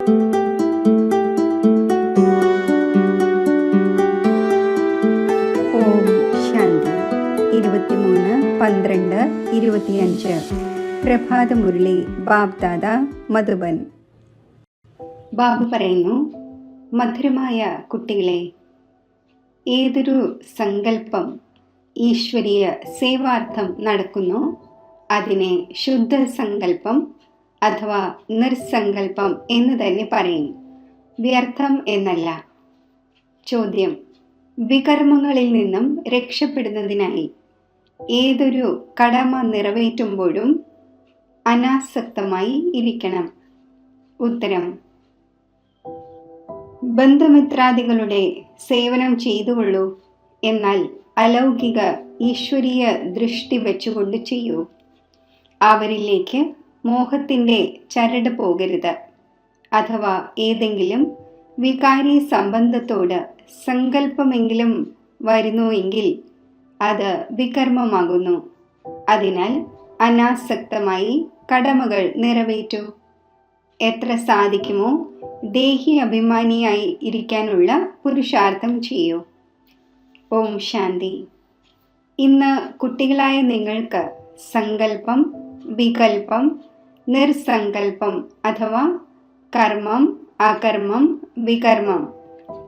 ഓം ശാന്തി. 23/12/25 പ്രഭാതമുരളി ബാബ്ദാദ മധുബൻ. ബാബു പറയുന്നു, മധുരമായ കുട്ടികളെ, ഏതൊരു സങ്കല്പം ഈശ്വരീയ സേവാർത്ഥം നടക്കുന്നു അതിനെ ശുദ്ധ സങ്കല്പം അഥവാ നിർസങ്കല്പം എന്ന് തന്നെ പറയും, വ്യർത്ഥം എന്നല്ല. ചോദ്യം: വികർമ്മങ്ങളിൽ നിന്നും രക്ഷപ്പെടുന്നതിനായി ഏതൊരു കടമ നിറവേറ്റുമ്പോഴും അനാസക്തമായി ഇരിക്കണം. ഉത്തരം: ബന്ധുമിത്രാദികളുടെ സേവനം ചെയ്തുകൊള്ളൂ, എന്നാൽ അലൗകിക ഈശ്വരീയ ദൃഷ്ടി വെച്ചുകൊണ്ട് ചെയ്യൂ. അവരിലേക്ക് മോഹത്തിൻ്റെ ചരട് പോകരുത്. അഥവാ ഏതെങ്കിലും വികാരി സംബന്ധത്തോട് സങ്കല്പമെങ്കിലും വരുന്നുവെങ്കിൽ അത് വികർമ്മമാകുന്നു. അതിനാൽ അനാസക്തമായി കടമകൾ നിറവേറ്റൂ. എത്ര സാധിക്കുമോ ദേഹി അഭിമാനിയായി ഇരിക്കാനുള്ള പുരുഷാർത്ഥം ചെയ്യൂ. ഓം ശാന്തി. ഇന്ന് കുട്ടികളായ നിങ്ങൾക്ക് സങ്കല്പം, വികൽപ്പം, നിർസങ്കല്പം അഥവാ കർമ്മം, അകർമ്മം, വികർമ്മം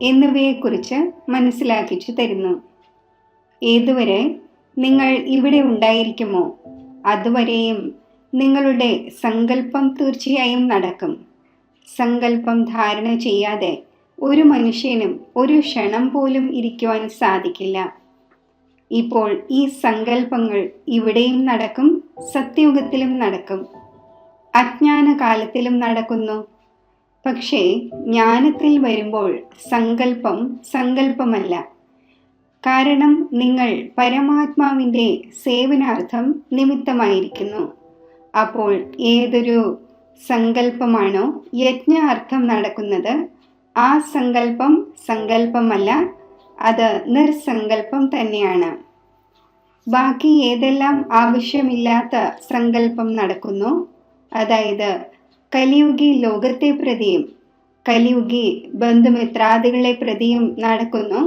എന്നിവയെക്കുറിച്ച് മനസ്സിലാക്കിച്ചു തരുന്നു. ഏതുവരെ നിങ്ങൾ ഇവിടെ ഉണ്ടായിരിക്കുമോ അതുവരെയും നിങ്ങളുടെ സങ്കല്പം തീർച്ചയായും നടക്കും. സങ്കല്പം ധാരണ ചെയ്യാതെ ഒരു മനുഷ്യനും ഒരു ക്ഷണം പോലും ഇരിക്കുവാൻ സാധിക്കില്ല. ഇപ്പോൾ ഈ സങ്കല്പങ്ങൾ ഇവിടെയും നടക്കും, സത്യയുഗത്തിലും നടക്കും, അജ്ഞാന കാലത്തിലും നടക്കുന്നു. പക്ഷേ ജ്ഞാനത്തിൽ വരുമ്പോൾ സങ്കല്പം സങ്കല്പമല്ല. കാരണം നിങ്ങൾ പരമാത്മാവിൻ്റെ സേവനാർത്ഥം നിമിത്തമായിരിക്കുന്നു. അപ്പോൾ ഏതൊരു സങ്കല്പമാണോ യജ്ഞാർത്ഥം നടക്കുന്നത് ആ സങ്കല്പം സങ്കല്പമല്ല, അത് നിർസങ്കല്പം തന്നെയാണ്. ബാക്കി ഏതെല്ലാം ആവശ്യമില്ലാത്ത സങ്കല്പം നടക്കുന്നു, അതായത് കലിയുഗി ലോകത്തെ പ്രതിയും കലിയുഗി ബന്ധുമിത്രാദികളെ പ്രതിയും നടക്കുന്നു,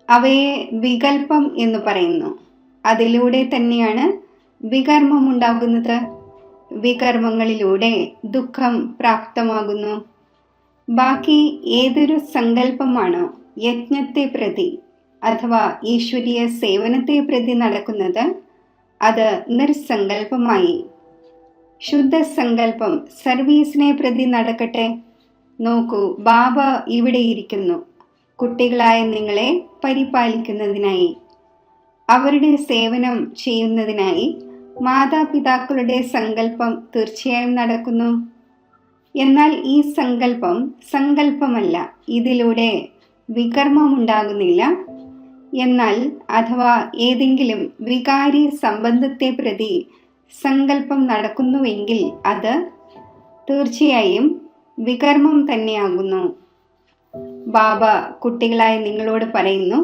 അവയെ വികൽപ്പം എന്ന് പറയുന്നു. അതിലൂടെ തന്നെയാണ് വികർമ്മം ഉണ്ടാകുന്നത്. വികർമ്മങ്ങളിലൂടെ ദുഃഖം പ്രാപ്തമാകുന്നു. ബാക്കി ഏതൊരു സങ്കല്പമാണോ യജ്ഞത്തെ പ്രതി അഥവാ ഈശ്വരീയ സേവനത്തെ പ്രതി നടക്കുന്നത് അത് നിർസങ്കല്പമായി. ശുദ്ധ സങ്കല്പം സർവീസിനെ പ്രതി നടക്കട്ടെ. നോക്കൂ, ബാബ ഇവിടെ ഇരിക്കുന്നു കുട്ടികളായ നിങ്ങളെ പരിപാലിക്കുന്നതിനായി, അവരുടെ സേവനം ചെയ്യുന്നതിനായി. മാതാപിതാക്കളുടെ സങ്കല്പം തീർച്ചയായും നടക്കുന്നു. എന്നാൽ ഈ സങ്കല്പം സങ്കല്പമല്ല, ഇതിലൂടെ വികർമ്മമുണ്ടാകുന്നില്ല. എന്നാൽ അഥവാ ഏതെങ്കിലും വികാരി സംബന്ധത്തെ പ്രതി സങ്കല്പം നടക്കുന്നുവെങ്കിൽ അത് തീർച്ചയായും വികർമ്മം തന്നെയാകുന്നു. ബാബ കുട്ടികളായ നിങ്ങളോട് പറയുന്നു,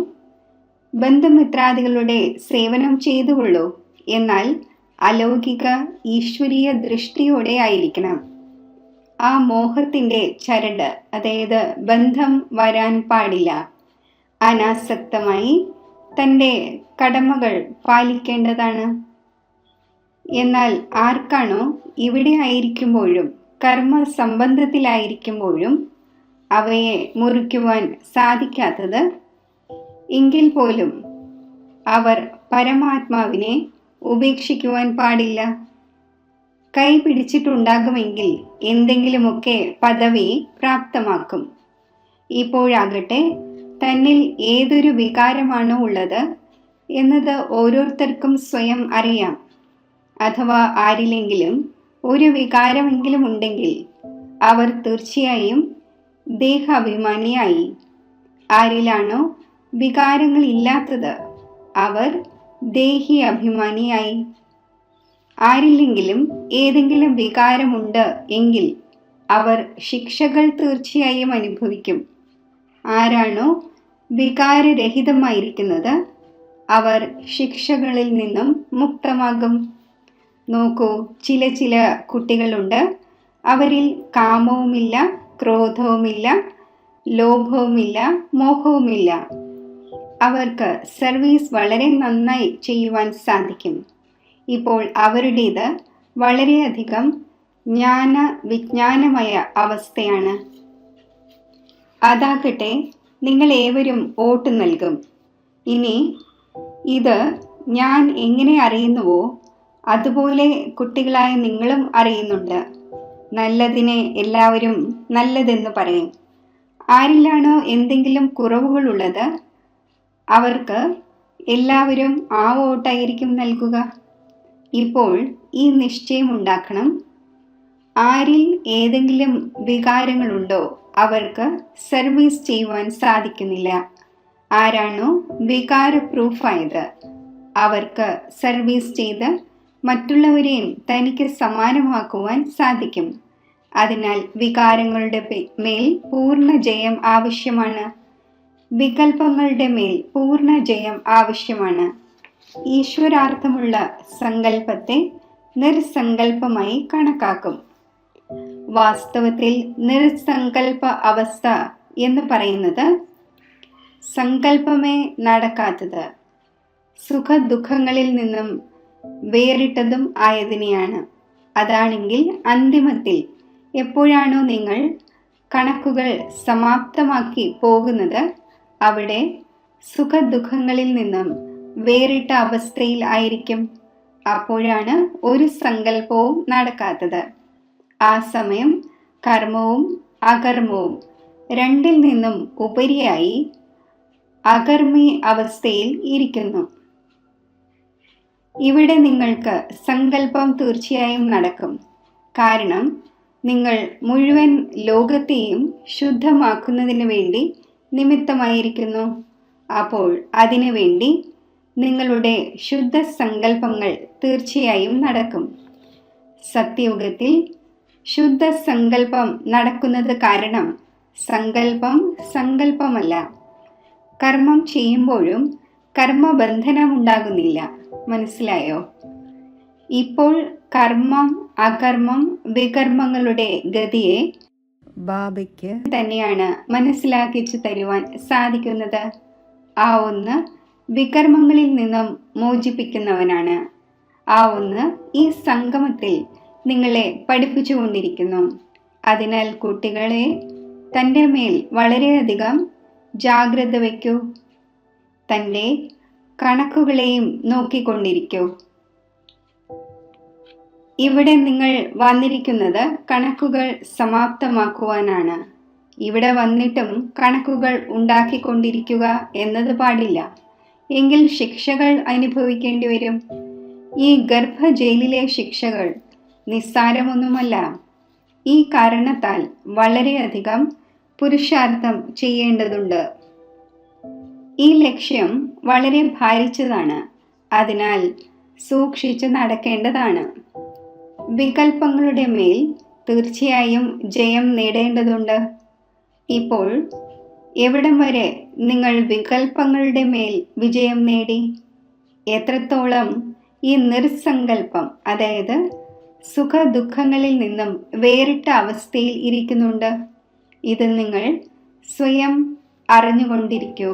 ബന്ധുമിത്രാദികളുടെ സേവനം ചെയ്തുകൊള്ളൂ, എന്നാൽ അലൗകിക ഈശ്വരീയ ദൃഷ്ടിയോടെ ആയിരിക്കണം. ആ മോഹത്തിൻ്റെ ചരട്, അതായത് ബന്ധം വരാൻ പാടില്ല. അനാസക്തമായി തൻ്റെ കടമകൾ പാലിക്കേണ്ടതാണ്. എന്നാൽ ആർക്കാണോ ഇവിടെ ആയിരിക്കുമ്പോഴും കർമ്മ സംബന്ധത്തിലായിരിക്കുമ്പോഴും അവയെ മുറിക്കുവാൻ സാധിക്കാത്തത്, എങ്കിൽ പോലും അവർ പരമാത്മാവിനെ ഉപേക്ഷിക്കുവാൻ പാടില്ല. കൈ പിടിച്ചിട്ടുണ്ടാകുമെങ്കിൽ എന്തെങ്കിലുമൊക്കെ പദവി പ്രാപ്തമാക്കും. ഇപ്പോഴാകട്ടെ തന്നിൽ ഏതൊരു വികാരമാണോ ഉള്ളത് എന്നത് ഓരോരുത്തർക്കും സ്വയം അറിയാം. അഥവാ ആരിലെങ്കിലും ഒരു വികാരമെങ്കിലും ഉണ്ടെങ്കിൽ അവർ തീർച്ചയായും ദേഹാഭിമാനിയായി. ആരിലാണോ വികാരങ്ങളില്ലാത്തത് അവർ ദേഹി അഭിമാനിയായി. ആരില്ലെങ്കിലും ഏതെങ്കിലും വികാരമുണ്ട് എങ്കിൽ അവർ ശിക്ഷകൾ തീർച്ചയായും അനുഭവിക്കും. ആരാണോ വികാരരഹിതമായിരിക്കുന്നത് അവർ ശിക്ഷകളിൽ നിന്നും മുക്തമാകും. നോക്കൂ, ചില കുട്ടികളുണ്ട്, അവരിൽ കാമവുമില്ല, ക്രോധവുമില്ല, ലോഭവുമില്ല, മോഹവുമില്ല. അവർക്ക് സർവീസ് വളരെ നന്നായി ചെയ്യുവാൻ സാധിക്കും. ഇപ്പോൾ അവരുടേത് വളരെയധികം വിജ്ഞാനമയ അവസ്ഥയാണ്. അതാകട്ടെ നിങ്ങൾ ഏവരും വോട്ട് നൽകും. ഇനി ഇത് ഞാൻ എങ്ങനെ അറിയുന്നുവോ അതുപോലെ കുട്ടികളായ നിങ്ങളും അറിയുന്നുണ്ട്. നല്ലതിനെ എല്ലാവരും നല്ലതെന്ന് പറയും. ആരിലാണോ എന്തെങ്കിലും കുറവുകളുള്ളത് അവർക്ക് എല്ലാവരും ആ വോട്ടായിരിക്കും നൽകുക. ഇപ്പോൾ ഈ നിശ്ചയം ഉണ്ടാക്കണം. ആരിൽ ഏതെങ്കിലും വികാരങ്ങളുണ്ടോ അവർക്ക് സർവീസ് ചെയ്യുവാൻ സാധിക്കുന്നില്ല. ആരാണോ വികാര പ്രൂഫായത് അവർക്ക് സർവീസ് ചെയ്ത് മറ്റുള്ളവരെയും തനിക്ക് സമാനമാക്കുവാൻ സാധിക്കും. അതിനാൽ വികാരങ്ങളുടെ മേൽ പൂർണ്ണ ജയം ആവശ്യമാണ്. വികൽപ്പങ്ങളുടെ മേൽ പൂർണ്ണ ജയം ആവശ്യമാണ്. ഈശ്വരാർത്ഥമുള്ള സങ്കല്പത്തെ നിർസങ്കല്പമായി കണക്കാക്കും. വാസ്തവത്തിൽ നിർസങ്കല്പ അവസ്ഥ എന്ന് പറയുന്നത് സങ്കല്പമേ നടക്കാത്തത്, സുഖദുഃഖങ്ങളിൽ നിന്നും വേറിട്ടതും ആയതിനെയാണ്. അതാണെങ്കിൽ അന്തിമത്തിൽ എപ്പോഴാണോ നിങ്ങൾ കണക്കുകൾ സമാപ്തമാക്കി പോകുന്നത് അവിടെ സുഖദുഃഖങ്ങളിൽ നിന്നും വേറിട്ട അവസ്ഥയിൽ ആയിരിക്കും. അപ്പോഴാണ് ഒരു സങ്കല്പവും നടക്കാത്തത്. ആ സമയം കർമ്മവും അകർമ്മവും രണ്ടിൽ നിന്നും ഉപരിയായി അകർമ്മി അവസ്ഥയിൽ ഇരിക്കുന്നു. ഇവിടെ നിങ്ങൾക്ക് സങ്കല്പം തീർച്ചയായും നടക്കും. കാരണം നിങ്ങൾ മുഴുവൻ ലോകത്തെയും ശുദ്ധമാക്കുന്നതിന് വേണ്ടി നിമിത്തമായിരിക്കുന്നു. അപ്പോൾ അതിനു വേണ്ടി നിങ്ങളുടെ ശുദ്ധ സങ്കല്പങ്ങൾ തീർച്ചയായും നടക്കും. സത്യയുഗത്തിൽ ശുദ്ധ സങ്കല്പം നടക്കുന്നത് കാരണം സങ്കല്പമല്ല. കർമ്മം ചെയ്യുമ്പോഴും കർമ്മബന്ധനമുണ്ടാകുന്നില്ല. മനസ്സിലായോ? ഇപ്പോൾ കർമ്മം അകർമ്മം വികർമ്മങ്ങളുടെ ഗതിയെ ബാബയ്ക്ക് തന്നെയാണ് മനസ്സിലാക്കിച്ചു തരുവാൻ സാധിക്കുന്നത്. ആ ഒന്ന് വികർമ്മങ്ങളിൽ നിന്നും മോചിപ്പിക്കുന്നവനാണ്. ആ ഒന്ന് ഈ സംഗമത്തിൽ നിങ്ങളെ പഠിപ്പിച്ചുകൊണ്ടിരിക്കുന്നു. അതിനാൽ കുട്ടികളെ തൻ്റെ മേൽ വളരെയധികം ജാഗ്രത വയ്ക്കൂ. തൻ്റെ കണക്കുകളെയും നോക്കിക്കൊണ്ടിരിക്കൂ. ഇവിടെ നിങ്ങൾ വന്നിരിക്കുന്നത് കണക്കുകൾ സമാപ്തമാക്കുവാനാണ്. ഇവിടെ വന്നിട്ടും കണക്കുകൾ ഉണ്ടാക്കിക്കൊണ്ടിരിക്കുക എന്നത് പാടില്ല. എങ്കിൽ ശിക്ഷകൾ അനുഭവിക്കേണ്ടി വരും. ഈ ഗർഭ ജയിലിലെ ശിക്ഷകൾ നിസ്സാരമൊന്നുമല്ല. ഈ കാരണത്താൽ വളരെയധികം പുരുഷാർത്ഥം ചെയ്യേണ്ടതുണ്ട്. ഈ ലക്ഷ്യം വളരെ ഭാരിച്ചതാണ്. അതിനാൽ സൂക്ഷിച്ച് നടക്കേണ്ടതാണ്. വികൽപ്പങ്ങളുടെ മേൽ തീർച്ചയായും ജയം നേടേണ്ടതുണ്ട്. ഇപ്പോൾ എവിടം വരെ നിങ്ങൾ വികൽപ്പങ്ങളുടെ മേൽ വിജയം നേടി? എത്രത്തോളം ഈ നിർസങ്കല്പം, അതായത് സുഖദുഃഖങ്ങളിൽ നിന്നും വേറിട്ട അവസ്ഥയിൽ ഇരിക്കുന്നുണ്ട്? ഇത് നിങ്ങൾ സ്വയം അറിഞ്ഞുകൊണ്ടിരിക്കൂ.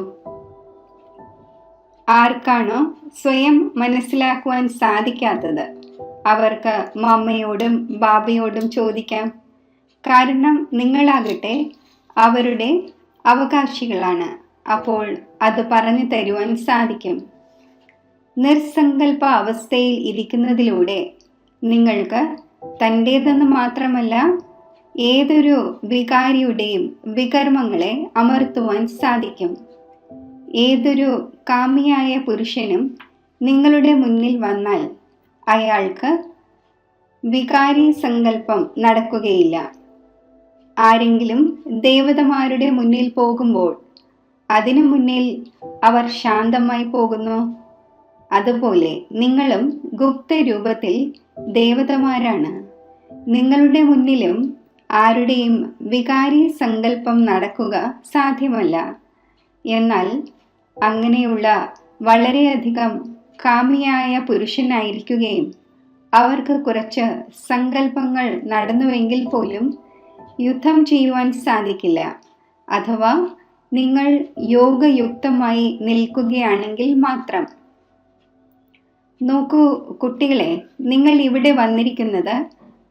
ആർക്കാണോ സ്വയം മനസ്സിലാക്കുവാൻ സാധിക്കാത്തത് അവർക്ക് മമ്മയോടും ബാബയോടും ചോദിക്കാം. കാരണം നിങ്ങളാകട്ടെ അവരുടെ അവകാശികളാണ്. അപ്പോൾ അത് പറഞ്ഞു തരുവാൻ സാധിക്കും. നിർസങ്കല്പ അവസ്ഥയിൽ ഇരിക്കുന്നതിലൂടെ നിങ്ങൾക്ക് തൻ്റേതെന്ന് മാത്രമല്ല ഏതൊരു വികാരിയുടെയും വികർമ്മങ്ങളെ അമർത്തുവാൻ സാധിക്കും. ഏതൊരു കാമിയായ പുരുഷനും നിങ്ങളുടെ മുന്നിൽ വന്നാൽ അയാൾക്ക് വികാരി സങ്കല്പം നടക്കുകയില്ല. ആരെങ്കിലും ദേവതമാരുടെ മുന്നിൽ പോകുമ്പോൾ അതിനു മുന്നിൽ അവർ ശാന്തമായി പോകുന്നു. അതുപോലെ നിങ്ങളും ഗുപ്തരൂപത്തിൽ ദേവതമാരാണ്. നിങ്ങളുടെ മുന്നിലും ആരുടെയും വികാരി സങ്കല്പം നടക്കുക സാധ്യമല്ല. എന്നാൽ അങ്ങനെയുള്ള വളരെയധികം കാമിയായ പുരുഷനായിരിക്കുകയും അവർക്ക് കുറച്ച് സങ്കല്പങ്ങൾ നടന്നുവെങ്കിൽ പോലും യുദ്ധം ചെയ്യുവാൻ സാധിക്കില്ല. അഥവാ നിങ്ങൾ യോഗയുക്തമായി നിൽക്കുകയാണെങ്കിൽ മാത്രം. നോക്കൂ കുട്ടികളെ, നിങ്ങൾ ഇവിടെ വന്നിരിക്കുന്നത്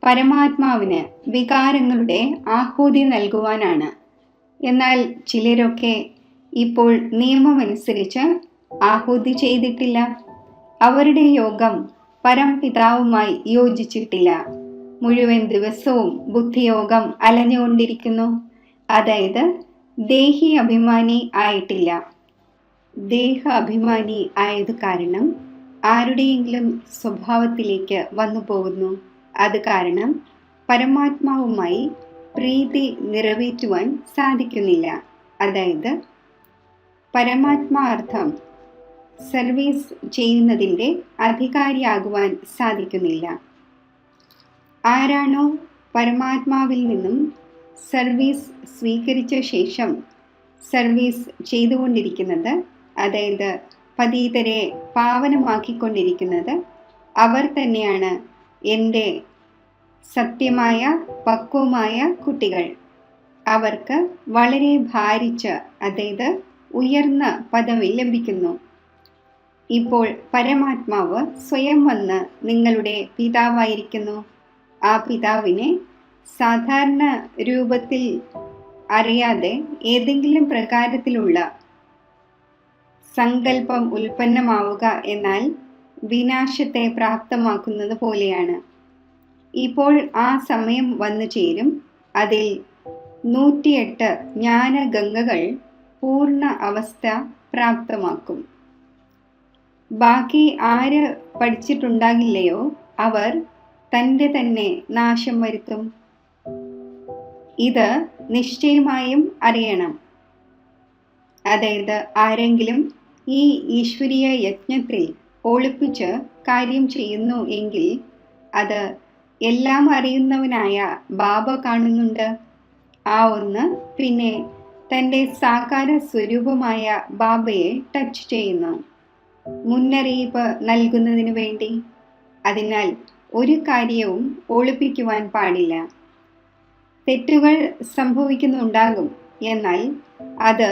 പരമാത്മാവിന് വികാരങ്ങളുടെ ആഹൂതി നൽകുവാനാണ്. എന്നാൽ ചിലരൊക്കെ ഇപ്പോൾ നിയമമനുസരിച്ച് ആഹൂതി ചെയ്തിട്ടില്ല. അവരുടെ യോഗം പരംപിതാവുമായി യോജിച്ചിട്ടില്ല. മുഴുവൻ ദിവസവും ബുദ്ധിയോഗം അലഞ്ഞുകൊണ്ടിരിക്കുന്നു. അതായത് ദേഹി അഭിമാനി ആയിട്ടില്ല. ദേഹ അഭിമാനി ആയത് കാരണം ആരുടെയെങ്കിലും സ്വഭാവത്തിലേക്ക് വന്നു പോകുന്നു. അത് കാരണം പരമാത്മാവുമായി പ്രീതി നിറവേറ്റുവാൻ സാധിക്കുന്നില്ല. അതായത് പരമാത്മാർത്ഥം സർവീസ് ചെയ്യുന്നതിൻ്റെ അധികാരിയാകുവാൻ സാധിക്കുന്നില്ല. ആരാണോ പരമാത്മാവിൽ നിന്നും സർവീസ് സ്വീകരിച്ച ശേഷം സർവീസ് ചെയ്തുകൊണ്ടിരിക്കുന്നത്, അതായത് പതീതരെ പാവനമാക്കിക്കൊണ്ടിരിക്കുന്നത്, അവർ തന്നെയാണ് എൻ്റെ സത്യമായ പക്വമായ കുട്ടികൾ. അവർക്ക് വളരെ ഭാരിച്ച, അതായത് ഉയർന്ന പദവി ലഭിക്കുന്നു. ഇപ്പോൾ പരമാത്മാവ് സ്വയം വന്ന് നിങ്ങളുടെ പിതാവായിരിക്കുന്നു. ആ പിതാവിനെ സാധാരണ രൂപത്തിൽ അറിയാതെ ഏതെങ്കിലും പ്രകാരത്തിലുള്ള സങ്കല്പം ഉൽപ്പന്നമാവുക എന്നാൽ വിനാശത്തെ പ്രാപ്തമാക്കുന്നത് പോലെയാണ്. ഇപ്പോൾ ആ സമയം വന്നു ചേരും. അതിൽ 108 ജ്ഞാനഗംഗകൾ പൂർണ്ണ അവസ്ഥ പ്രാപ്തമാക്കും. ബാക്കി ആര് പഠിച്ചിട്ടുണ്ടാകില്ലയോ അവർ തൻ്റെ തന്നെ നാശം വരുത്തും. ഇത് നിശ്ചയമായും അറിയണം. അതായത് ആരെങ്കിലും ഈ ഈശ്വരീയ യജ്ഞത്തിൽ ഒളിപ്പിച്ച് കാര്യം ചെയ്യുന്നു എങ്കിൽ അത് എല്ലാം അറിയുന്നവനായ ബാബ കാണുന്നുണ്ട്. ആ ഒന്ന് പിന്നെ തൻ്റെ സാകാര സ്വരൂപമായ ബാബയെ ടച്ച് ചെയ്യുന്നു, മുന്നറിയിപ്പ് നൽകുന്നതിന് വേണ്ടി. അതിനാൽ ഒരു കാര്യവും ഒളിപ്പിക്കുവാൻ പാടില്ല. തെറ്റുകൾ സംഭവിക്കുന്നുണ്ടാകും, എന്നാൽ അത്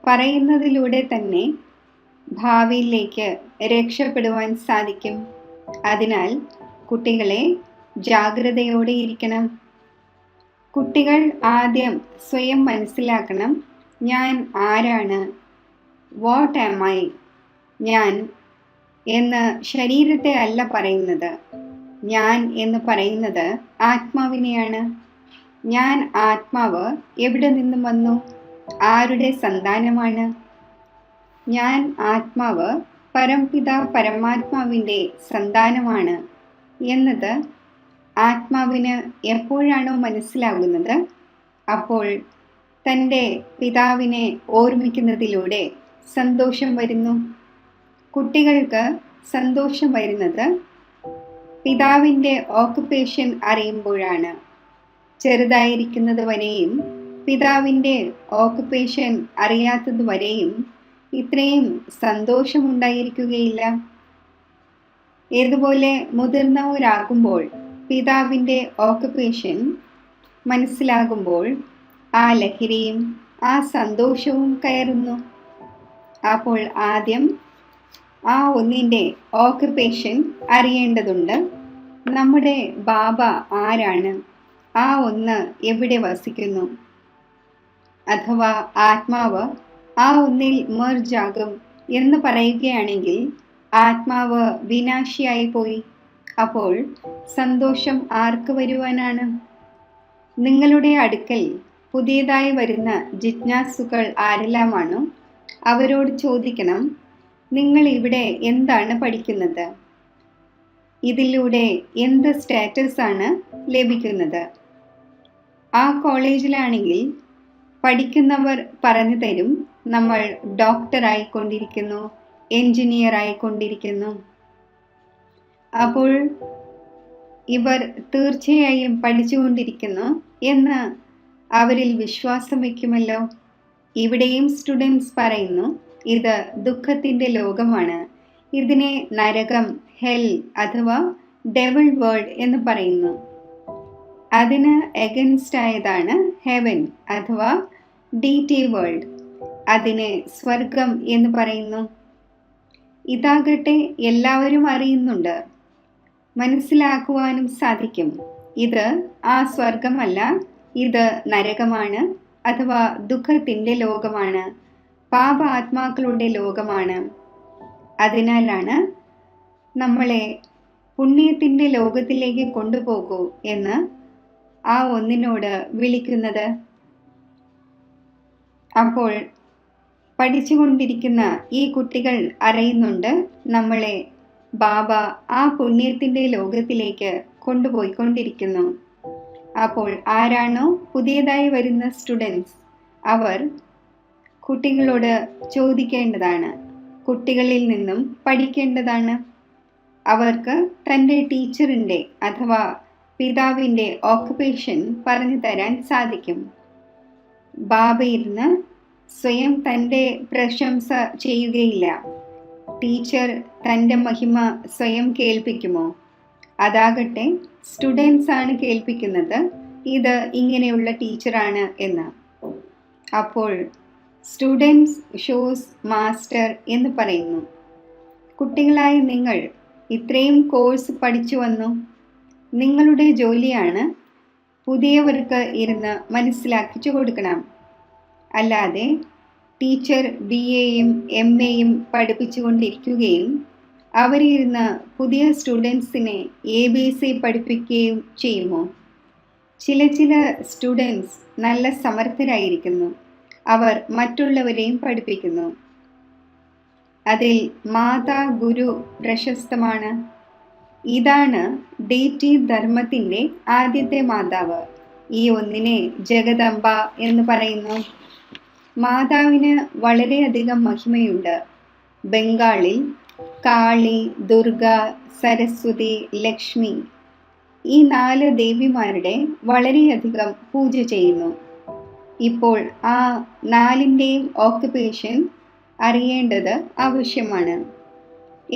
പറയുന്നതിലൂടെ തന്നെ ഭാവിയിലേക്ക് രക്ഷപ്പെടുവാൻ സാധിക്കും. അതിനാൽ കുട്ടികളെ ജാഗ്രതയോടെ ഇരിക്കണം. കുട്ടികൾ ആദ്യം സ്വയം മനസ്സിലാക്കണം, ഞാൻ ആരാണ്, വാട്ട് ആം ഐ. ഞാൻ എന്ന് ശരീരത്തെ അല്ല പറയുന്നത്. ഞാൻ എന്ന് പറയുന്നത് ആത്മാവിനെയാണ്. ഞാൻ ആത്മാവ് എവിടെ നിന്നും വന്നു, ആരുടെ സന്താനമാണ്? ഞാൻ ആത്മാവ് പരംപിത പരമാത്മാവിൻ്റെ സന്താനമാണ് എന്നത് ആത്മാവിന് എപ്പോഴാണോ മനസ്സിലാകുന്നത്, അപ്പോൾ തൻ്റെ പിതാവിനെ ഓർമ്മിക്കുന്നതിലൂടെ സന്തോഷം വരുന്നു. കുട്ടികൾക്ക് സന്തോഷം വരുന്നത് പിതാവിൻ്റെ ഓക്കുപ്പേഷൻ അറിയുമ്പോഴാണ്. ചെറുതായിരിക്കുന്നത് വരെയും പിതാവിൻ്റെ ഓക്കുപ്പേഷൻ അറിയാത്തത് വരെയും ഇത്രയും സന്തോഷമുണ്ടായിരിക്കുകയില്ല. ഇതുപോലെ മുതിർന്നവരാകുമ്പോൾ പിതാവിൻ്റെ ഓക്കുപ്പേഷൻ മനസ്സിലാകുമ്പോൾ ആ ലഹരിയും ആ സന്തോഷവും കയറുന്നു. അപ്പോൾ ആദ്യം ആ ഒന്നിൻ്റെ ഓക്കുപ്പേഷൻ അറിയേണ്ടതുണ്ട്. നമ്മുടെ ബാബ ആരാണ്, ആ ഒന്ന് എവിടെ വസിക്കുന്നു? അഥവാ ആത്മാവ് ആ ഒന്നിൽ മെർജാകും എന്ന് പറയുകയാണെങ്കിൽ ആത്മാവ് വിനാശിയായി പോയി. അപ്പോൾ സന്തോഷം ആർക്ക് വരുവാനാണ്? നിങ്ങളുടെ അടുക്കൽ പുതിയതായി വരുന്ന ജിജ്ഞാസുക്കൾ ആരെല്ലാമാണോ അവരോട് ചോദിക്കണം, നിങ്ങൾ ഇവിടെ എന്താണ് പഠിക്കുന്നത്? ഇതിലൂടെ എന്ത് സ്റ്റാറ്റസ് ആണ് ലഭിക്കുന്നത്? ആ കോളേജിലാണെങ്കിൽ പഠിക്കുന്നവർ പറഞ്ഞു തരും, നമ്മൾ ഡോക്ടറായിക്കൊണ്ടിരിക്കുന്നു, എൻജിനീയർ ആയിക്കൊണ്ടിരിക്കുന്നു. അപ്പോൾ ഇവർ തീർച്ചയായും പഠിച്ചുകൊണ്ടിരിക്കുന്നു എന്ന് അവരിൽ വിശ്വാസം വയ്ക്കുമല്ലോ. ഇവിടെയും സ്റ്റുഡൻസ് പറയുന്നു, ഇത് ദുഃഖത്തിൻ്റെ ലോകമാണ്, ഇതിനെ നരകം, ഹെൽ അഥവാ ഡെവിൾ വേൾഡ് എന്ന് പറയുന്നു. അതിന് എഗൻസ്റ്റ് ആയതാണ് ഹെവൻ അഥവാ ഡീറ്റി വേൾഡ്. അതിനെ സ്വർഗം എന്ന് പറയുന്നു. ഇതാകട്ടെ എല്ലാവരും അറിയുന്നുണ്ട്, മനസ്സിലാക്കുവാനും സാധിക്കും. ഇത് ആ സ്വർഗമല്ല, ഇത് നരകമാണ് അഥവാ ദുഃഖത്തിൻ്റെ ലോകമാണ്, പാപ ആത്മാക്കളുടെ ലോകമാണ്. അതിനാലാണ് നമ്മളെ പുണ്യത്തിൻ്റെ ലോകത്തിലേക്ക് കൊണ്ടുപോകൂ എന്ന് ആ ഒന്നിനോട് വിളിക്കുന്നത്. അപ്പോൾ പഠിച്ചുകൊണ്ടിരിക്കുന്ന ഈ കുട്ടികൾ അറിയുന്നുണ്ട്, നമ്മളെ ബാബ ആ പുണ്യത്തിൻ്റെ ലോകത്തിലേക്ക് കൊണ്ടുപോയിക്കൊണ്ടിരിക്കുന്നു. അപ്പോൾ ആരാണോ പുതിയതായി വരുന്ന സ്റ്റുഡൻസ്, അവർ കുട്ടികളോട് ചോദിക്കേണ്ടതാണ്, കുട്ടികളിൽ നിന്നും പഠിക്കേണ്ടതാണ്. അവർക്ക് തൻ്റെ ടീച്ചറിൻ്റെ അഥവാ പിതാവിൻ്റെ ഓക്കുപേഷൻ പറഞ്ഞു തരാൻ സാധിക്കും. ബാബ ഇരുന്ന് സ്വയം തൻ്റെ പ്രശംസ ചെയ്യുകയില്ല. ടീച്ചർ തൻ്റെ മഹിമ സ്വയം കേൾപ്പിക്കുമോ? അതാകട്ടെ സ്റ്റുഡൻസ് ആണ് കേൾപ്പിക്കുന്നത്, ഇത് ഇങ്ങനെയുള്ള ടീച്ചറാണ് എന്ന്. അപ്പോൾ സ്റ്റുഡൻസ് ഷോസ് മാസ്റ്റർ എന്ന് പറയുന്നു. കുട്ടികളായ നിങ്ങൾ ഇത്രയും കോഴ്സ് പഠിച്ചു വന്നു. നിങ്ങളുടെ ജോലിയാണ് പുതിയവർക്ക് ഇരുന്ന് മനസ്സിലാക്കിച്ചു കൊടുക്കണം. അല്ലാതെ ടീച്ചർ BAയും MAയും പഠിപ്പിച്ചുകൊണ്ടിരിക്കുകയും അവരിരുന്ന് പുതിയ സ്റ്റുഡൻസിനെ ABC പഠിപ്പിക്കുകയും ചെയ്യുമോ? ചില സ്റ്റുഡൻസ് നല്ല സമർത്ഥരായിരിക്കുന്നു. അവർ മറ്റുള്ളവരെയും പഠിപ്പിക്കുന്നു. അതിൽ മാതാ ഗുരു പ്രശസ്തമാണ്. ഇതാണ് ഡീറ്റി ധർമ്മത്തിൻ്റെ ആദ്യത്തെ മാതാവ്. ഈ ഒന്നിനെ ജഗദംബ എന്ന് പറയുന്നു. മാതാവിന് വളരെയധികം മഹിമയുണ്ട്. ബംഗാളിൽ കാളി, ദുർഗ, സരസ്വതി, ലക്ഷ്മി ഈ 4 ദേവിമാരുടെ വളരെയധികം പൂജ ചെയ്യുന്നു. ഇപ്പോൾ ആ 4ൻ്റെയും ഓക്കുപേഷൻ അറിയേണ്ടത് ആവശ്യമാണ്.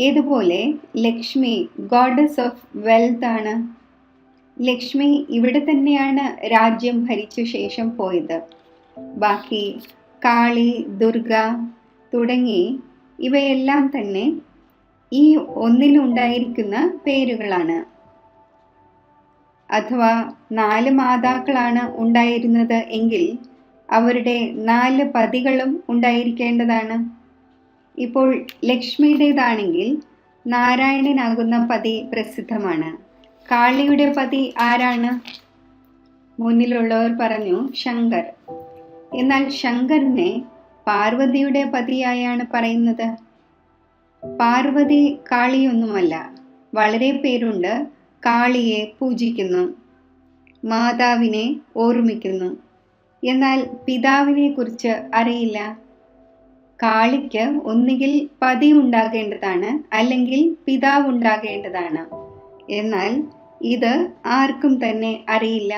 ഏതുപോലെ ലക്ഷ്മി ഗോഡസ് ഓഫ് വെൽത്ത് ആണ്. ലക്ഷ്മി ഇവിടെ തന്നെയാണ് രാജ്യം ഭരിച്ച ശേഷം പോയത്. ബാക്കി കാളി, ദുർഗ തുടങ്ങി ഇവയെല്ലാം തന്നെ ഈ ഒന്നിനുണ്ടായിരിക്കുന്ന പേരുകളാണ്. അഥവാ 4 മാതാക്കളാണ് ഉണ്ടായിരുന്നത് എങ്കിൽ അവരുടെ 4 പതികളും ഉണ്ടായിരിക്കേണ്ടതാണ്. ഇപ്പോൾ ലക്ഷ്മിയുടേതാണെങ്കിൽ നാരായണനാകുന്ന പതി പ്രസിദ്ധമാണ്. കാളിയുടെ പതി ആരാണ്? മുന്നിലുള്ളവർ പറഞ്ഞു ശങ്കർ. എന്നാൽ ശങ്കറിനെ പാർവതിയുടെ പതിയായാണ് പറയുന്നത്. പാർവതി കാളിയൊന്നുമല്ല. വളരെ പേരുണ്ട് കാളിയെ പൂജിക്കുന്നു, മാതാവിനെ ഓർമ്മിക്കുന്നു. എന്നാൽ പിതാവിനെ കുറിച്ച് അറിയില്ല. കാളിക്ക് ഒന്നുകിൽ പതി ഉണ്ടാകേണ്ടതാണ്, അല്ലെങ്കിൽ പിതാവ് ഉണ്ടാകേണ്ടതാണ്. എന്നാൽ ഇത് ആർക്കും തന്നെ അറിയില്ല.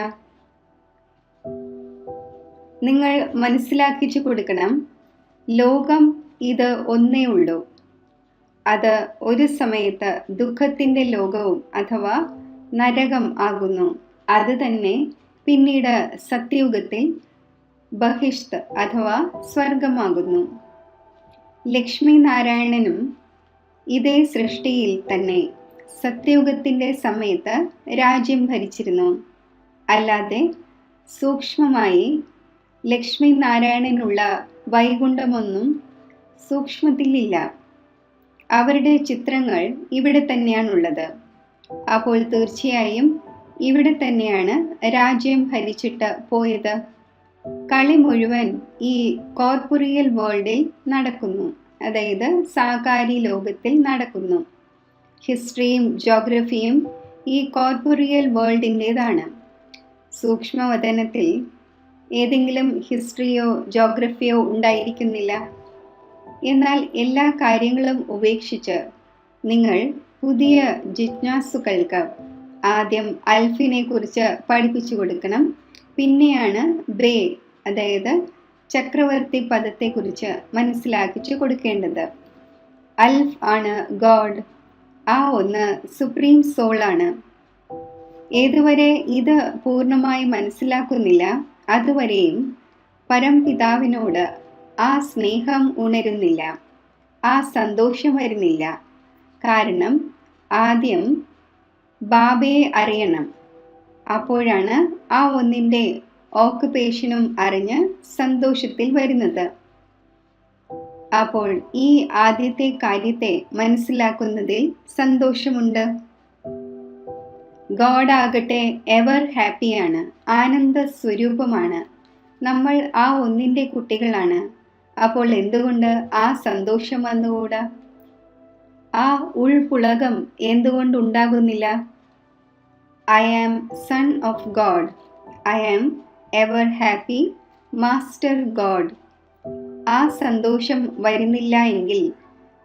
നിങ്ങൾ മനസ്സിലാക്കിച്ചു കൊടുക്കണം, ലോകം ഇത് ഒന്നേ ഉള്ളൂ. അത് ഒരു സമയത്ത് ദുഃഖത്തിൻ്റെ ലോകവും അഥവാ നരകം ആകുന്നു. അത് തന്നെ പിന്നീട് സത്യയുഗത്തിൽ ബഹിഷ്ത് അഥവാ സ്വർഗമാകുന്നു. ലക്ഷ്മി നാരായണനും ഇതേ സൃഷ്ടിയിൽ തന്നെ സത്യയുഗത്തിൻ്റെ സമയത്ത് രാജ്യം ഭരിച്ചിരുന്നു. അല്ലാതെ സൂക്ഷ്മമായി ലക്ഷ്മി നാരായണനുള്ള വൈകുണ്ഠമൊന്നും സൂക്ഷ്മത്തിലില്ല. അവരുടെ ചിത്രങ്ങൾ ഇവിടെ തന്നെയാണുള്ളത്. അപ്പോൾ തീർച്ചയായും ഇവിടെ തന്നെയാണ് രാജ്യം ഭരിച്ചിട്ട് പോയത്. കളി മുഴുവൻ ഈ കോർപ്പറിയൽ വേൾഡിൽ നടക്കുന്നു, അതായത് സാകാരി ലോകത്തിൽ നടക്കുന്നു. ഹിസ്റ്ററിയും ജോഗ്രഫിയും ഈ കോർപ്പറിയൽ വേൾഡിൻ്റേതാണ്. സൂക്ഷ്മവതനത്തിൽ ഏതെങ്കിലും ഹിസ്റ്ററിയോ ജോഗ്രഫിയോ ഉണ്ടായിരിക്കുന്നില്ല. എന്നാൽ എല്ലാ കാര്യങ്ങളും ഉപേക്ഷിച്ച് നിങ്ങൾ പുതിയ ജിജ്ഞാസുക്കൾക്ക് ആദ്യം അൽഫിനെ കുറിച്ച് പഠിപ്പിച്ചു കൊടുക്കണം. പിന്നെയാണ് ബേ, അതായത് ചക്രവർത്തി പദത്തെക്കുറിച്ച് മനസ്സിലാക്കിച്ചു കൊടുക്കേണ്ടത്. അൽഫ് ആണ് ഗോഡ്, ആ ഒന്ന് സുപ്രീം സോളാണ്. ഏതുവരെ ഇത് പൂർണ്ണമായി മനസ്സിലാക്കുന്നില്ല, അതുവരെയും പരംപിതാവിനോട് ആ സ്നേഹം ഉണരുന്നില്ല, ആ സന്തോഷം വരുന്നില്ല. കാരണം ആദ്യം ബാബയെ അറിയണം. അപ്പോഴാണ് ആ ഒന്നിൻ്റെ ഓക്കുപേഷനും അറിഞ്ഞ് സന്തോഷത്തിൽ വരുന്നത്. അപ്പോൾ ഈ ആദ്യത്തെ കാര്യത്തെ മനസ്സിലാക്കുന്നതിൽ സന്തോഷമുണ്ട്. ഗോഡ് ആകട്ടെ എവർ ഹാപ്പിയാണ്, ആനന്ദ സ്വരൂപമാണ്. നമ്മൾ ആ ഒന്നിൻ്റെ കുട്ടികളാണ്. അപ്പോൾ എന്തുകൊണ്ട് ആ സന്തോഷം വന്നുകൂടാ? ആ ഉൾപുളകം എന്തുകൊണ്ടുണ്ടാകുന്നില്ല? I am son of God, I am ever happy, master God. ആ സന്തോഷം വരുന്നില്ല എങ്കിൽ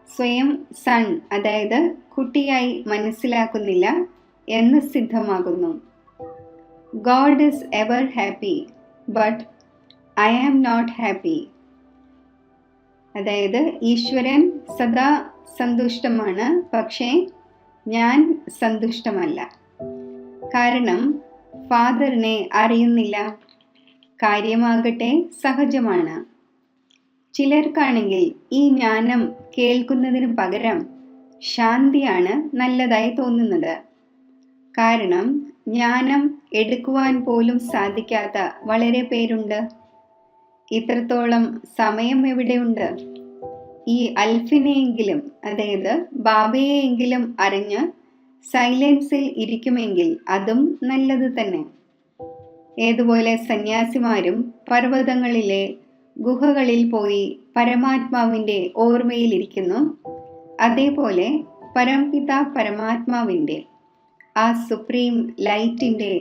സ്വയം സൺ, അതായത് കുട്ടിയായി മനസ്സിലാക്കുന്നില്ല എന്ന് സിദ്ധമാകുന്നു. God is ever happy but I am not happy. അതായത് ഈശ്വരൻ സദാ സന്തുഷ്ടമാണ്, പക്ഷേ ഞാൻ സന്തുഷ്ടമല്ല. കാരണം ഫാദറിനെ അറിയുന്നില്ല. കാര്യമാകട്ടെ സഹജമാണ്. ചിലർക്കാണെങ്കിൽ ഈ ജ്ഞാനം കേൾക്കുന്നതിന് പകരം ശാന്തിയാണ് നല്ലതായി തോന്നുന്നത്. കാരണം ജ്ഞാനം എടുക്കുവാൻ പോലും സാധിക്കാത്ത വളരെ പേരുണ്ട്. ഇത്രത്തോളം സമയം എവിടെയുണ്ട്? ഈ അൽഫിനെയെങ്കിലും, അതായത് ബാബയെയെങ്കിലും അറിഞ്ഞ് സൈലൻസിൽ ഇരിക്കുമെങ്കിൽ അതും നല്ലത് തന്നെ. ഏതുപോലെ സന്യാസിമാരും പർവ്വതങ്ങളിലെ ഗുഹകളിൽ പോയി പരമാത്മാവിൻ്റെ ഓർമ്മയിലിരിക്കുന്നു, അതേപോലെ പരംപിത പരമാത്മാവിൻ്റെ ആ സുപ്രീം ലൈറ്റിൻ്റെ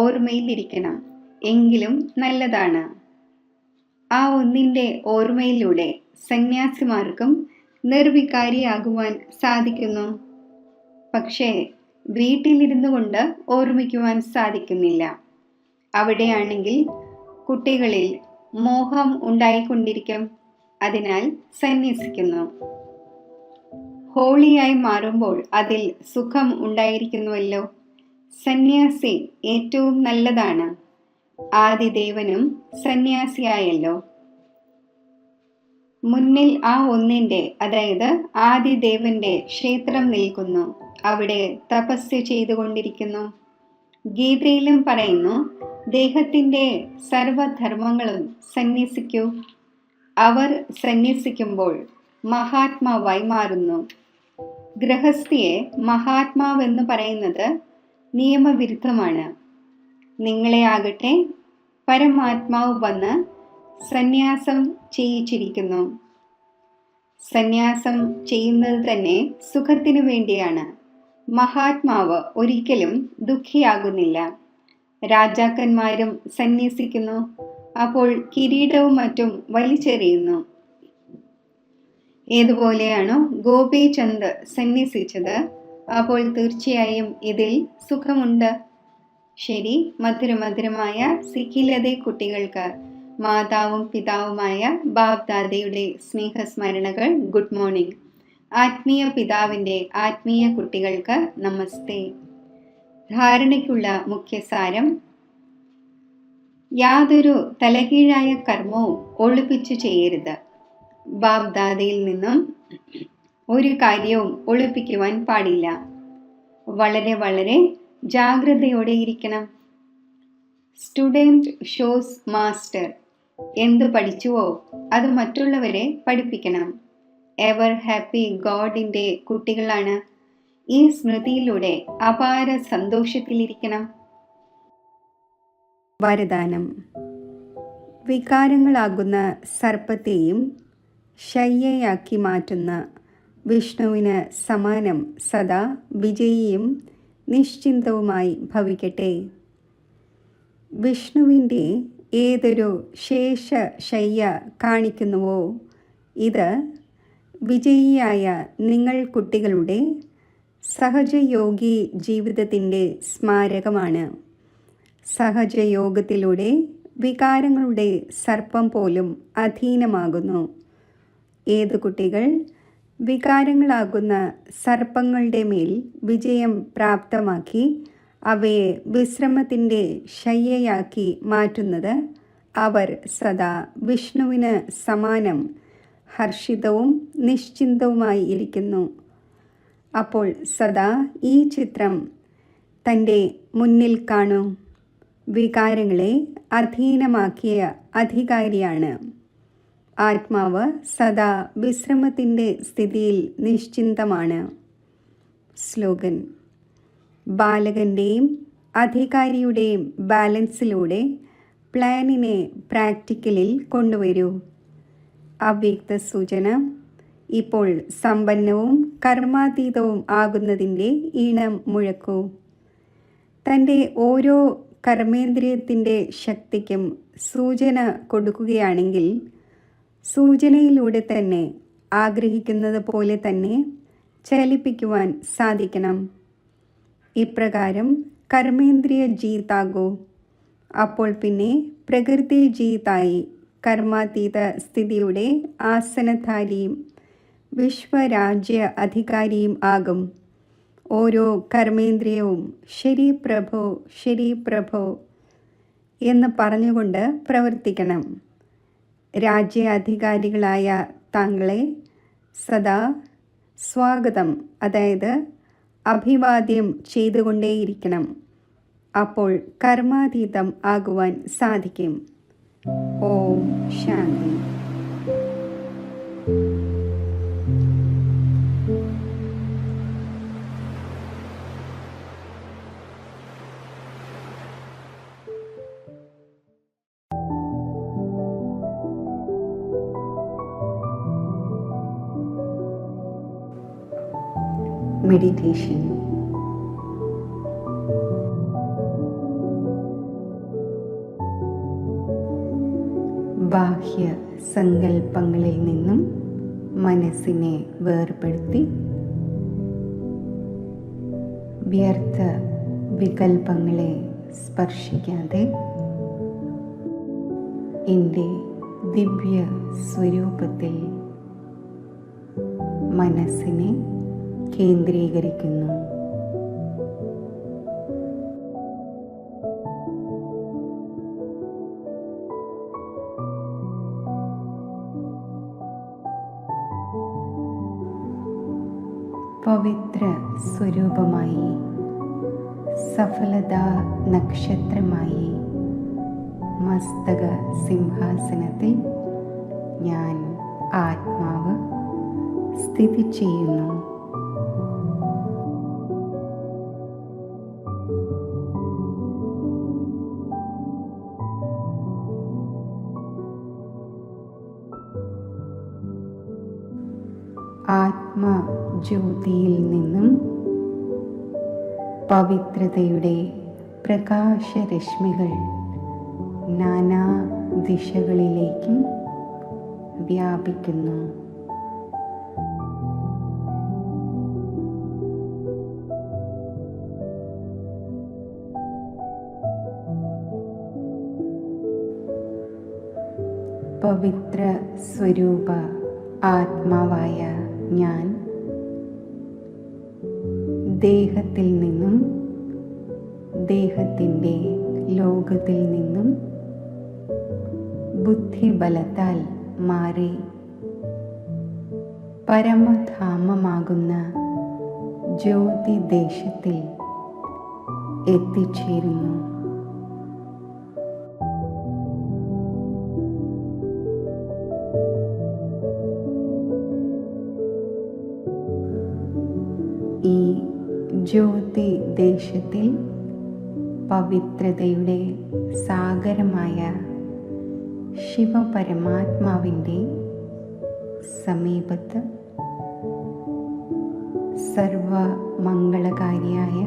ഓർമ്മയിലിരിക്കണം. എങ്കിലും നല്ലതാണ്. ആ ഒന്നിൻ്റെ ഓർമ്മയിലൂടെ സന്യാസിമാർക്കും നിർവികാരിയാകുവാൻ സാധിക്കുന്നു. പക്ഷേ വീട്ടിലിരുന്നു കൊണ്ട് ഓർമ്മിക്കുവാൻ സാധിക്കുന്നില്ല. അവിടെയാണെങ്കിൽ കുട്ടികളിൽ മോഹം ഉണ്ടായിക്കൊണ്ടിരിക്കും. അതിനാൽ സന്യസിക്കുന്നു. ഹോളിയായി മാറുമ്പോൾ അതിൽ സുഖം ഉണ്ടായിരിക്കുന്നുവല്ലോ. സന്യാസി ഏറ്റവും നല്ലതാണ്. ആദിദേവനും സന്യാസിയായല്ലോ. മുന്നിൽ ആ ഒന്നിൻ്റെ, അതായത് ആദിദേവന്റെ ക്ഷേത്രം നിൽക്കുന്നു. അവിടെ തപസ് ചെയ്തുകൊണ്ടിരിക്കുന്നു. ഗീതയിലും പറയുന്നു, ദേഹത്തിൻ്റെ സർവധർമ്മങ്ങളും സന്യസിക്കൂ. അവർ സന്യസിക്കുമ്പോൾ മഹാത്മാവായി മാറുന്നു. ഗൃഹസ്ഥിയെ മഹാത്മാവെന്ന് പറയുന്നത് നിയമവിരുദ്ധമാണ്. നിങ്ങളെ ആകട്ടെ പരമാത്മാവ് വന്ന് സന്യാസം ചെയ്യിച്ചിരിക്കുന്നു. സന്യാസം ചെയ്യുന്നത് തന്നെ സുഖത്തിനു വേണ്ടിയാണ്. മഹാത്മാവ് ഒരിക്കലും ദുഃഖിയാകുന്നില്ല. രാജാക്കന്മാരും സന്യസിക്കുന്നു. അപ്പോൾ കിരീടവും മറ്റും വലിച്ചെറിയുന്നു. ഏതുപോലെയാണോ ഗോപീചന്ദ് സന്യസിച്ചത്, അപ്പോൾ തീർച്ചയായും ഇതിൽ സുഖമുണ്ട്. ശരി, മധുരമധുരമായ സിഖിലതെ കുട്ടികൾക്ക് മാതാവും പിതാവുമായ ബാബ്ദാദയുടെ സ്നേഹസ്മരണകൾ. Good morning. ആത്മീയ പിതാവിൻ്റെ ആത്മീയ കുട്ടികൾക്ക് നമസ്തേ. ധാരണയ്ക്കുള്ള മുഖ്യസാരം: യാതൊരു തലകീഴായ കർമ്മവും ഒളിപ്പിച്ചു ചെയ്യരുത്. ബാബ്ദാദയിൽ നിന്നും ഒരു കാര്യവും ഒളിപ്പിക്കുവാൻ പാടില്ല. വളരെ വളരെ ജാഗ്രതയോടെ ഇരിക്കണം. Student shows master. എന്തു പഠിച്ചുവോ അത് മറ്റുള്ളവരെ പഠിപ്പിക്കണം. എവർ ഹാപ്പി ഗോഡിൻ്റെ കുട്ടികളാണ്. ഈ സ്മൃതിയിലൂടെ അപാര സന്തോഷത്തിലിരിക്കണം. വരദാനം: വികാരങ്ങളാകുന്ന സർപ്പത്തെയും ശയ്യയാക്കി മാറ്റുന്ന വിഷ്ണുവിന് സമാനം സദാ വിജയിയും നിശ്ചിന്തവുമായി ഭവിക്കട്ടെ. വിഷ്ണുവിൻ്റെ ഏതൊരു ശേഷശയ്യ കാണിക്കുന്നുവോ ഇത് വിജയിയായ നിങ്ങൾ കുട്ടികളുടെ സഹജയോഗി ജീവിതത്തിൻ്റെ സ്മാരകമാണ്. സഹജയോഗത്തിലൂടെ വികാരങ്ങളുടെ സർപ്പം പോലും അധീനമാകുന്നു. ഏത് കുട്ടികൾ വികാരങ്ങളാകുന്ന സർപ്പങ്ങളുടെ മേൽ വിജയം പ്രാപ്തമാക്കി അവയെ വിശ്രമത്തിൻ്റെ ശയ്യയാക്കി മാറ്റുന്നത് അവർ സദാ വിഷ്ണുവിന് സമാനം ഹർഷിതവും നിശ്ചിന്തവുമായി ഇരിക്കുന്നു. അപ്പോൾ സദാ ഈ ചിത്രം തൻ്റെ മുന്നിൽ കാണൂ. വികാരങ്ങളെ അധീനമാക്കിയ അധികാരിയാണ്. ആത്മാവ് സദാ വിശ്രമത്തിൻ്റെ സ്ഥിതിയിൽ നിശ്ചിന്തമാണ്. സ്ലോഗൻ: ബാലകൻ്റെയും അധികാരിയുടെയും ബാലൻസിലൂടെ പ്ലാനിനെ പ്രാക്ടിക്കലിൽ കൊണ്ടുവരൂ. അവ്യക്ത സൂചന: ഇപ്പോൾ സമ്പന്നവും കർമാതീതവും ആകുന്നതിൻ്റെ ഈണം മുഴക്കൂ. തൻ്റെ ഓരോ കർമ്മേന്ദ്രിയത്തിൻ്റെ ശക്തിക്കും സൂചന കൊടുക്കുകയാണെങ്കിൽ സൂചനയിലൂടെ തന്നെ ആഗ്രഹിക്കുന്നത് പോലെ തന്നെ ചലിപ്പിക്കുവാൻ സാധിക്കണം. ഇപ്രകാരം കർമ്മേന്ദ്രിയ ജീത്താകൂ. അപ്പോൾ പിന്നെ പ്രകൃതി ജീത്തായി കർമാതീത സ്ഥിതിയുടെ ആസനധാരിയും വിശ്വരാജ്യ അധികാരിയും ആകും. ഓരോ കർമ്മേന്ദ്രിയവും ശരി പ്രഭോ ശരി പ്രഭോ എന്ന് പറഞ്ഞുകൊണ്ട് പ്രവർത്തിക്കണം. രാജ്യാധികാരികളായ താങ്കളെ സദാ സ്വാഗതം, അതായത് അഭിവാദ്യം ചെയ്തുകൊണ്ടേയിരിക്കണം. അപ്പോൾ കർമാതീതം ആകുവാൻ സാധിക്കും. ഓം ശാന്തി. മെഡിറ്റേഷൻ. ബാഹ്യ സങ്കല്പങ്ങളിൽ നിന്നും മനസ്സിനെ വേർപെടുത്തി വ്യർത്ഥ വികൽപ്പങ്ങളെ സ്പർശിക്കാതെ എൻ്റെ ദിവ്യ സ്വരൂപത്തിൽ മനസ്സിനെ കേന്ദ്രീകരിക്കുന്നു. പവിത്ര സ്വരൂപമായി, സഫലതാ നക്ഷത്രമായി മസ്തക സിംഹാസനത്തിൽ ഞാൻ ആത്മാവ് സ്ഥിതി ചെയ്യുന്നു. ആത്മജ്യോതിയിൽ നിന്നും പവിത്രതയുടെ പ്രകാശരശ്മികൾ നാനാ ദിശകളിലേക്കും വ്യാപിക്കുന്നു. പവിത്ര സ്വരൂപ ആത്മാവായ ഞാൻ ദേഹത്തിൽ നിന്നും ദേഹത്തിൻ്റെ ലോകത്തിൽ നിന്നും ബുദ്ധിബലത്താൽ മാറി പരമധാമമാകുന്ന ജ്യോതിദേശത്തിൽ എത്തിച്ചേരുന്നു. ഈ ജ്യോതിദേശത്തിൽ പവിത്രതയുടെ സാഗരമായ ശിവപരമാത്മാവിൻ്റെ സമീപത്ത് സർവമംഗളകാരിയായ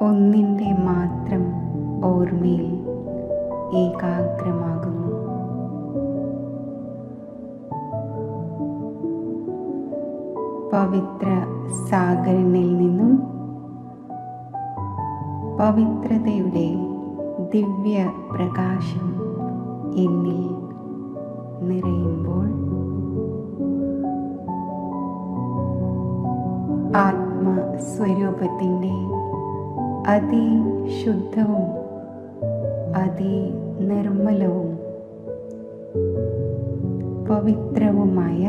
ഒന്നിൻ്റെ മാത്രം ഓർമ്മയിൽ ഏകാഗ്രമാകുന്നു. പവിത്ര സാഗരനിൽ നിന്നും പവിത്രതയുടെ ദിവ്യ പ്രകാശം എന്നിൽ നിറയുമ്പോൾ ആത്മസ്വരൂപത്തിൻ്റെ അതിശുദ്ധവും അതിനിർമ്മലവും പവിത്രവുമായ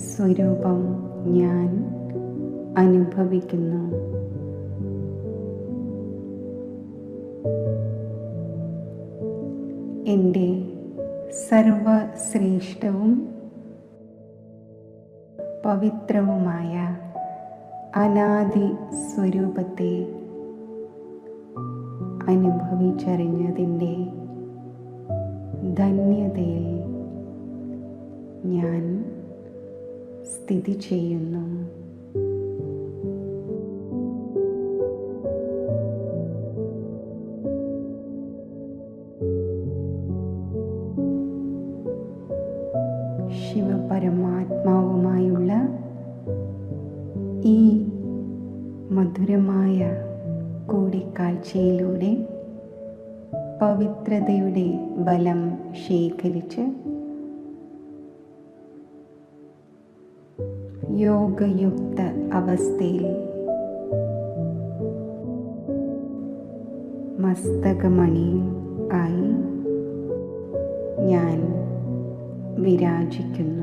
സ്വരൂപം ഞാൻ അനുഭവിക്കുന്നു. എൻ്റെ സർവശ്രേഷ്ഠവും പവിത്രവുമായ അനാദി സ്വരൂപത്തെ അനുഭവിച്ചറിഞ്ഞതിൻ്റെ ധന്യതയിൽ ഞാൻ സ്ഥിതി ചെയ്യുന്നു. ശിവപരമാത്മാവുമായുള്ള ഈ മധുരമായ കൂടിക്കാഴ്ചയിലൂടെ പവിത്രതയുടെ ബലം ശേഖരിച്ച് യോഗയുക്ത അവസ്ഥയിൽ മസ്തകമണി ആയി ഞാൻ വിരാജിക്കുന്നു.